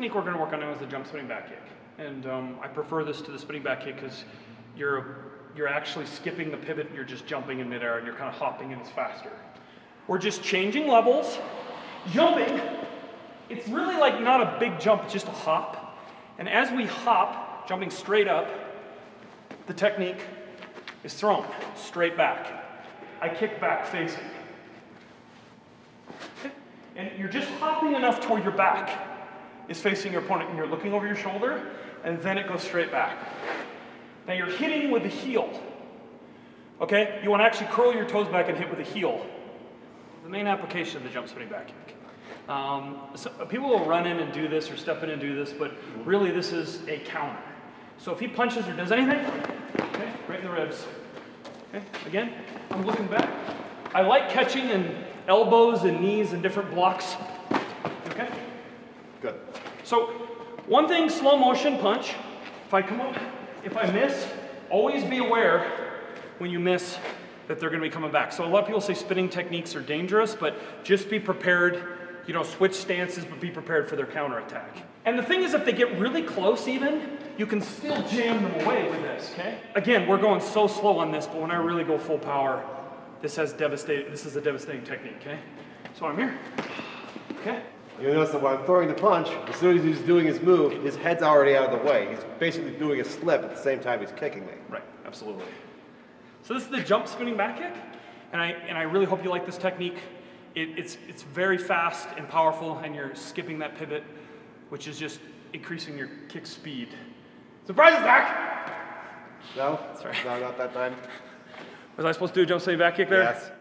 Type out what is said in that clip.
technique we're going to work on now is the jump spinning back kick. And I prefer this to the spinning back kick because you're actually skipping the pivot, you're just jumping in midair and you're kind of hopping and it's faster. We're just changing levels, jumping. It's really like not a big jump, it's just a hop. And as we hop, jumping straight up, the technique is thrown straight back. I kick back facing. Okay. And you're just hopping enough to where your back is facing your opponent and you're looking over your shoulder and then it goes straight back. Now you're hitting with the heel. Okay? You want to actually curl your toes back and hit with the heel. The main application of the jump spinning back kick. So people will run in and do this or step in and do this, but really this is a counter. So if he punches or does anything, okay, right in the ribs. Okay, again, I'm looking back. I like catching in elbows and knees and different blocks. Okay? Good. So one thing, slow motion punch. If I come up, if I miss, always be aware when you miss that they're going to be coming back. So a lot of people say spinning techniques are dangerous, but just be prepared, you know, switch stances, but be prepared for their counterattack. And the thing is, if they get really close even, you can still jam them away with this, okay? Again, we're going so slow on this, but when I really go full power, this is a devastating technique, okay? So I'm here, okay? You'll notice that when I'm throwing the punch, as soon as he's doing his move, his head's already out of the way. He's basically doing a slip at the same time he's kicking me. Right, absolutely. So this is the jump spinning back kick, and I really hope you like this technique. It's very fast and powerful, and you're skipping that pivot, which is just increasing your kick speed. Surprise attack! No? Sorry. No, not that time. Was I supposed to do a jump spinning back kick there? Yes.